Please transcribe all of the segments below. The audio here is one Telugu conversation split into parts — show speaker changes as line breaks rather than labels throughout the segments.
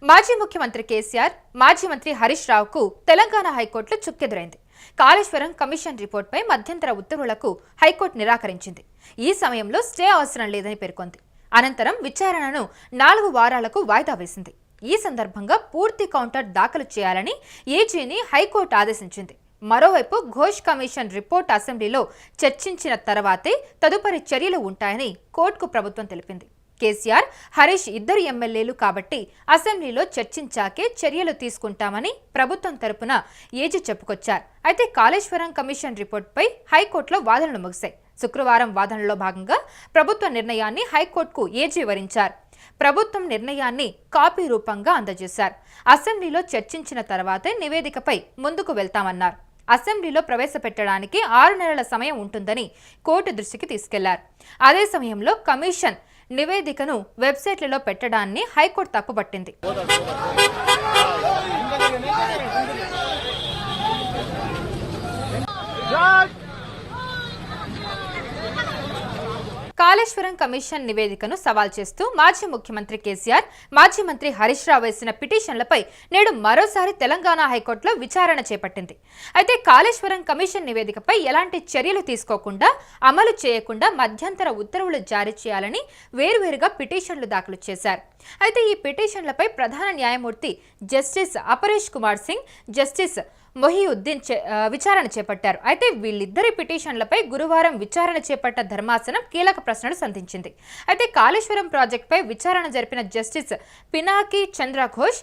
మాజీ ముఖ్యమంత్రి కేసీఆర్, మాజీ మంత్రి హరీష్ రావుకు తెలంగాణ హైకోర్టులో చుక్కెదురైంది. కాళేశ్వరం కమిషన్ రిపోర్టుపై మధ్యంతర ఉత్తర్వులకు హైకోర్టు నిరాకరించింది. ఈ సమయంలో స్టే అవసరం లేదని పేర్కొంది. అనంతరం విచారణను 4 వారాలకు వాయిదా వేసింది. ఈ సందర్భంగా పూర్తి కౌంటర్ దాఖలు చేయాలని ఏజీని హైకోర్టు ఆదేశించింది. మరోవైపు ఘోష్ కమిషన్ రిపోర్టు అసెంబ్లీలో చర్చించిన తర్వాతే తదుపరి చర్యలు ఉంటాయని కోర్టుకు ప్రభుత్వం తెలిపింది. కేసీఆర్, హరీష్ ఇద్దరు ఎమ్మెల్యేలు కాబట్టి అసెంబ్లీలో చర్చించాకే చర్యలు తీసుకుంటామని ప్రభుత్వం తరపున ఏజీ చెప్పుకొచ్చారు. అయితే కాళేశ్వరం కమిషన్ రిపోర్టుపై హైకోర్టులో వాదనలు ముగిశాయి. శుక్రవారం వాదనలో భాగంగా ప్రభుత్వ నిర్ణయాన్ని హైకోర్టుకు ఏజీ వివరించారు. ప్రభుత్వం నిర్ణయాన్ని కాపీ రూపంగా అందజేశారు. అసెంబ్లీలో చర్చించిన తర్వాతే నివేదికపై ముందుకు వెళ్తామన్నారు. అసెంబ్లీలో ప్రవేశపెట్టడానికి 6 నెలల సమయం ఉంటుందని కోర్టు దృష్టికి తీసుకెళ్లారు. అదే సమయంలో కమిషన్ నివేదికను వెబ్సైట్లలో పెట్టడాన్ని హైకోర్టు తప్పుపట్టింది. కాళేశ్వరం కమిషన్ నివేదికను సవాల్ చేస్తూ మాజీ ముఖ్యమంత్రి కేసీఆర్, మాజీ మంత్రి హరీష్ రావు వేసిన పిటిషన్లపై నేడు మరోసారి తెలంగాణ హైకోర్టులో విచారణ చేపట్టింది. అయితే కాళేశ్వరం కమిషన్ నివేదికపై ఎలాంటి చర్యలు తీసుకోకుండా, అమలు చేయకుండా మధ్యంతర ఉత్తర్వులు జారీ చేయాలని వేర్వేరుగా పిటిషన్లు దాఖలు చేశారు. అయితే ఈ పిటిషన్లపై ప్రధాన న్యాయమూర్తి జస్టిస్ అపరేష్ కుమార్ సింగ్, జస్టిస్ మొహియుద్దీన్ విచారణ చేపట్టారు. అయితే వీళ్ళిద్దరి పిటిషన్లపై గురువారం విచారణ చేపట్ట ధర్మాసనం కీలక ప్రశ్నలు సంధించింది. అయితే కాళేశ్వరం ప్రాజెక్టుపై విచారణ జరిపిన జస్టిస్ పినాకి చంద్ర ఘోష్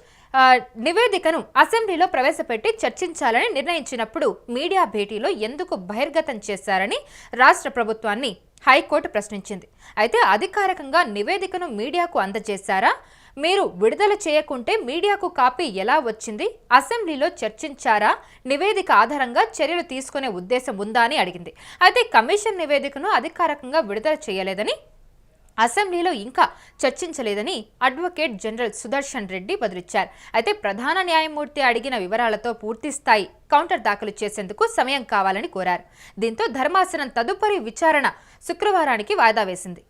నివేదికను అసెంబ్లీలో ప్రవేశపెట్టి చర్చించాలని నిర్ణయించినప్పుడు మీడియా భేటీలో ఎందుకు బహిర్గతం చేశారని రాష్ట్ర ప్రభుత్వాన్ని హైకోర్టు ప్రశ్నించింది. అయితే అధికారికంగా నివేదికను మీడియాకు అందజేశారా? మీరు విడుదల చేయకుంటే మీడియాకు కాపీ ఎలా వచ్చింది? అసెంబ్లీలో చర్చించారా? నివేదిక ఆధారంగా చర్యలు తీసుకునే ఉద్దేశం ఉందా అని అడిగింది. అయితే కమిషన్ నివేదికను అధికారికంగా విడుదల చేయలేదని, అసెంబ్లీలో ఇంకా చర్చించలేదని అడ్వకేట్ జనరల్ సుదర్శన్ రెడ్డి బదులిచ్చారు. అయితే ప్రధాన న్యాయమూర్తి అడిగిన వివరాలతో పూర్తి స్థాయి కౌంటర్ దాఖలు చేసేందుకు సమయం కావాలని కోరారు. దీంతో ధర్మాసనం తదుపరి విచారణ శుక్రవారానికి వాయిదా వేసింది.